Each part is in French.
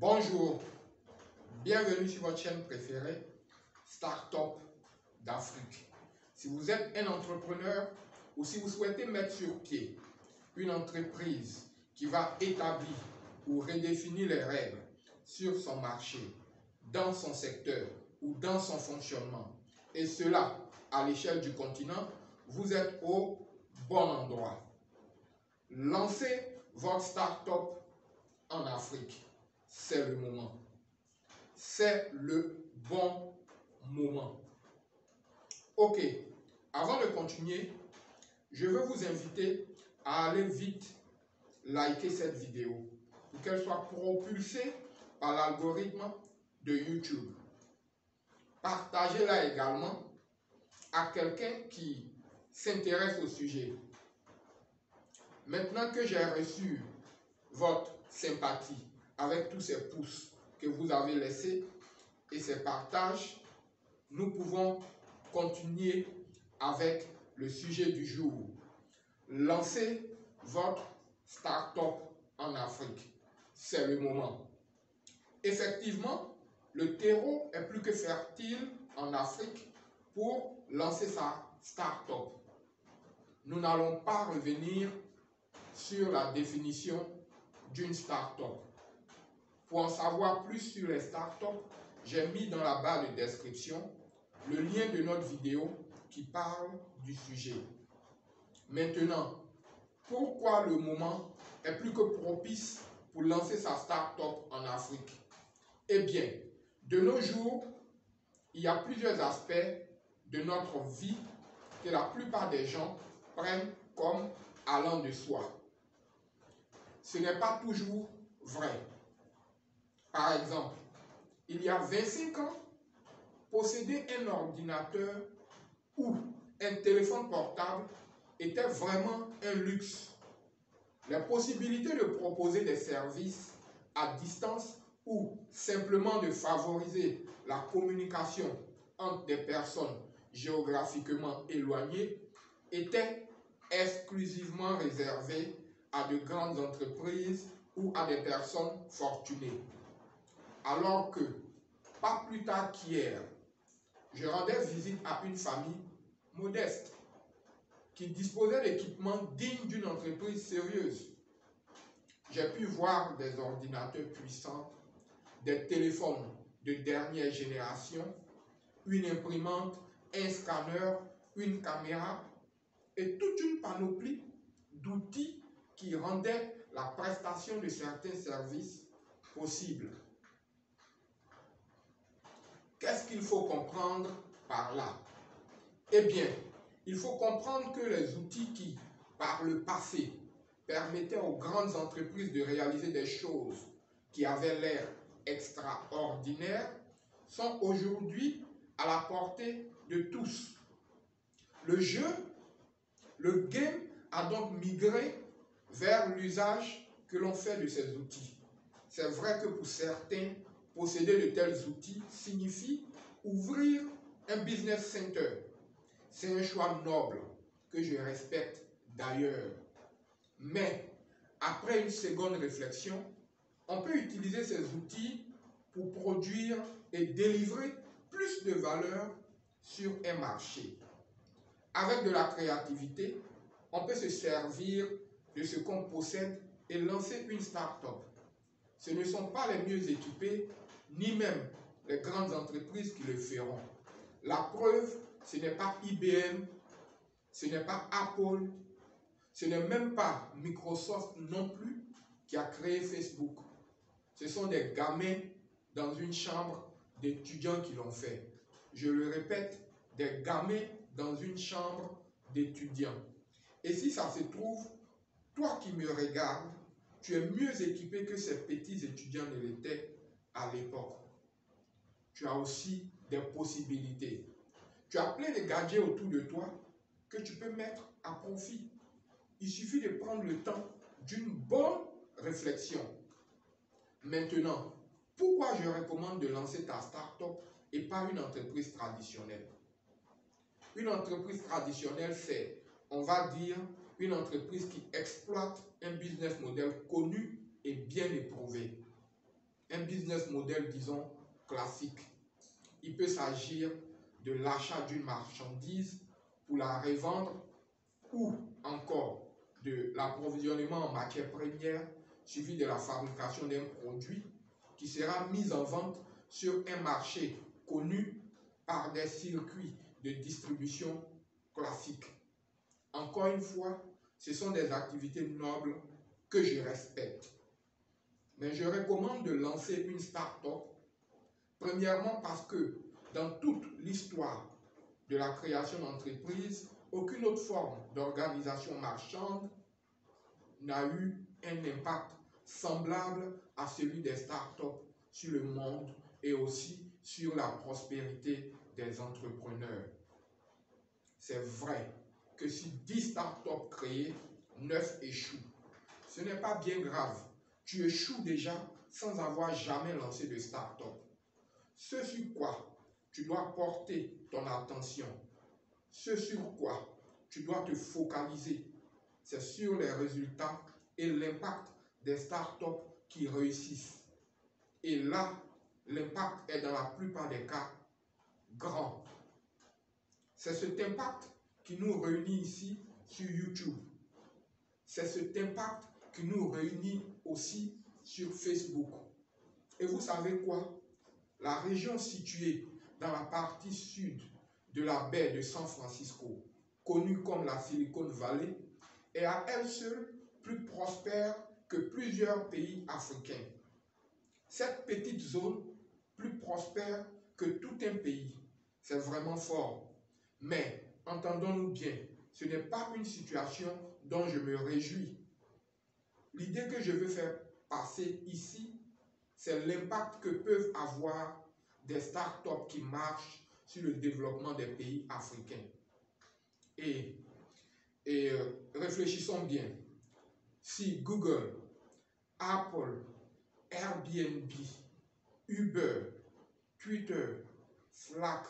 Bonjour, bienvenue sur votre chaîne préférée, Start-up d'Afrique. Si vous êtes un entrepreneur ou si vous souhaitez mettre sur pied une entreprise qui va établir ou redéfinir les règles sur son marché, dans son secteur ou dans son fonctionnement, et cela à l'échelle du continent, vous êtes au bon endroit. Lancez votre start-up en Afrique. C'est le moment. C'est le bon moment. Ok, avant de continuer, je veux vous inviter à aller vite liker cette vidéo pour qu'elle soit propulsée par l'algorithme de YouTube. Partagez-la également à quelqu'un qui s'intéresse au sujet. Maintenant que j'ai reçu votre sympathie avec tous ces pouces que vous avez laissés et ces partages, nous pouvons continuer avec le sujet du jour. Lancez votre start-up en Afrique. C'est le moment. Effectivement, le terreau est plus que fertile en Afrique pour lancer sa start-up. Nous n'allons pas revenir sur la définition d'une start-up. Pour en savoir plus sur les start-up, j'ai mis dans la barre de description le lien de notre vidéo qui parle du sujet. Maintenant, pourquoi le moment est plus que propice pour lancer sa start-up en Afrique? Eh bien, de nos jours, il y a plusieurs aspects de notre vie que la plupart des gens prennent comme allant de soi. Ce n'est pas toujours vrai. Par exemple, il y a 25 ans, posséder un ordinateur ou un téléphone portable était vraiment un luxe. La possibilité de proposer des services à distance ou simplement de favoriser la communication entre des personnes géographiquement éloignées était exclusivement réservée à de grandes entreprises ou à des personnes fortunées. Alors que, pas plus tard qu'hier, je rendais visite à une famille modeste qui disposait d'équipements dignes d'une entreprise sérieuse. J'ai pu voir des ordinateurs puissants, des téléphones de dernière génération, une imprimante, un scanner, une caméra et toute une panoplie d'outils qui rendaient la prestation de certains services possible. Qu'est-ce qu'il faut comprendre par là? Eh bien, il faut comprendre que les outils qui, par le passé, permettaient aux grandes entreprises de réaliser des choses qui avaient l'air extraordinaires sont aujourd'hui à la portée de tous. Le game a donc migré vers l'usage que l'on fait de ces outils. C'est vrai que pour certains, posséder de tels outils signifie ouvrir un business center. C'est un choix noble que je respecte d'ailleurs. Mais après une seconde réflexion, on peut utiliser ces outils pour produire et délivrer plus de valeur sur un marché. Avec de la créativité, on peut se servir de ce qu'on possède et lancer une start-up. Ce ne sont pas les mieux équipés, ni même les grandes entreprises qui le feront. La preuve, ce n'est pas IBM, ce n'est pas Apple, ce n'est même pas Microsoft non plus qui a créé Facebook. Ce sont des gamins dans une chambre d'étudiants qui l'ont fait. Je le répète, des gamins dans une chambre d'étudiants. Et si ça se trouve, toi qui me regardes, tu es mieux équipé que ces petits étudiants ne l'étaient à l'époque. Tu as aussi des possibilités. Tu as plein de gadgets autour de toi que tu peux mettre à profit. Il suffit de prendre le temps d'une bonne réflexion. Maintenant, pourquoi je recommande de lancer ta start-up et pas une entreprise traditionnelle? Une entreprise traditionnelle, c'est, on va dire, une entreprise qui exploite un business model connu et bien éprouvé. un business model, disons, classique. Il peut s'agir de l'achat d'une marchandise pour la revendre ou encore de l'approvisionnement en matières premières suivi de la fabrication d'un produit qui sera mis en vente sur un marché connu par des circuits de distribution classiques. Encore une fois, ce sont des activités nobles que je respecte. Mais je recommande de lancer une start-up, premièrement parce que dans toute l'histoire de la création d'entreprises, aucune autre forme d'organisation marchande n'a eu un impact semblable à celui des start-up sur le monde et aussi sur la prospérité des entrepreneurs. C'est vrai que si 10 start-up créées, 9 échouent. Ce n'est pas bien grave. Tu échoues déjà sans avoir jamais lancé de start-up. Ce sur quoi tu dois porter ton attention, ce sur quoi tu dois te focaliser, c'est sur les résultats et l'impact des start-up qui réussissent. Et là, l'impact est dans la plupart des cas grand. C'est cet impact qui nous réunit ici sur YouTube. C'est cet impact qui nous réunit aussi sur Facebook. Et vous savez quoi? La région située dans la partie sud de la baie de San Francisco, connue comme la Silicon Valley, est à elle seule plus prospère que plusieurs pays africains. Cette petite zone, plus prospère que tout un pays, c'est vraiment fort. Mais, entendons-nous bien, ce n'est pas une situation dont je me réjouis. L'idée que je veux faire passer ici, c'est l'impact que peuvent avoir des startups qui marchent sur le développement des pays africains. Et réfléchissons bien. Si Google, Apple, Airbnb, Uber, Twitter, Slack,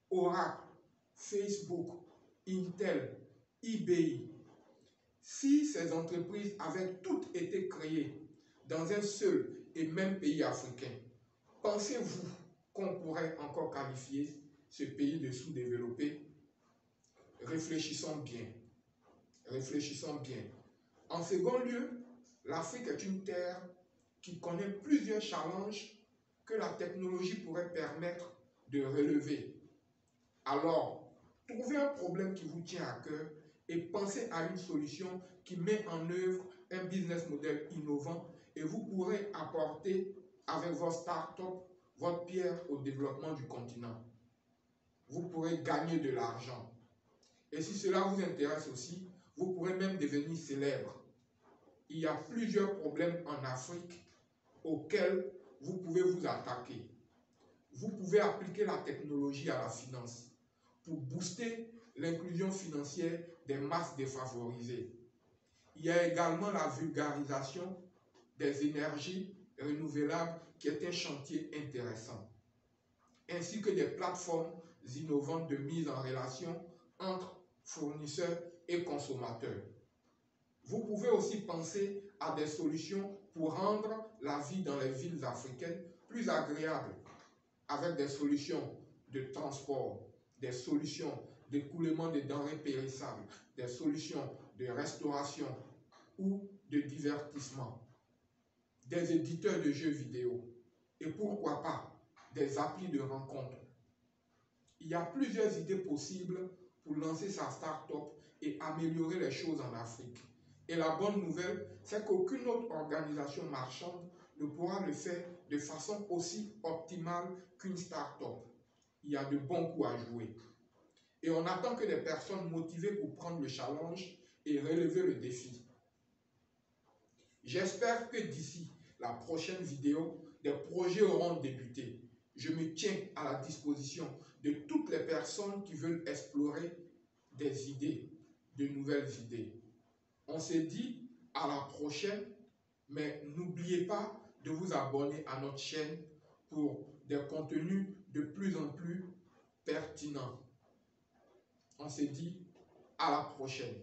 Oracle, Facebook, Intel, eBay, si ces entreprises avaient toutes été créées dans un seul et même pays africain, pensez-vous qu'on pourrait encore qualifier ce pays de sous-développé? Réfléchissons bien. Réfléchissons bien. En second lieu, l'Afrique est une terre qui connaît plusieurs challenges que la technologie pourrait permettre de relever. Alors, trouvez un problème qui vous tient à cœur et pensez à une solution qui met en œuvre un business model innovant et vous pourrez apporter avec vos startups votre pierre au développement du continent. Vous pourrez gagner de l'argent. Et si cela vous intéresse aussi, vous pourrez même devenir célèbre. Il y a plusieurs problèmes en Afrique auxquels vous pouvez vous attaquer. Vous pouvez appliquer la technologie à la finance pour booster l'inclusion financière des masses défavorisées. Il y a également la vulgarisation des énergies renouvelables qui est un chantier intéressant, ainsi que des plateformes innovantes de mise en relation entre fournisseurs et consommateurs. Vous pouvez aussi penser à des solutions pour rendre la vie dans les villes africaines plus agréable, avec des solutions de transport, des solutions d'écoulement des denrées périssables, des solutions de restauration ou de divertissement, des éditeurs de jeux vidéo et pourquoi pas des applis de rencontres. Il y a plusieurs idées possibles pour lancer sa start-up et améliorer les choses en Afrique. Et la bonne nouvelle, c'est qu'aucune autre organisation marchande ne pourra le faire de façon aussi optimale qu'une start-up. Il y a de bons coups à jouer. Et on attend que des personnes motivées pour prendre le challenge et relever le défi. J'espère que d'ici la prochaine vidéo, des projets auront débuté. Je me tiens à la disposition de toutes les personnes qui veulent explorer des idées, de nouvelles idées. On s'est dit à la prochaine, mais n'oubliez pas de vous abonner à notre chaîne pour des contenus de plus en plus pertinents. On s'est dit à la prochaine.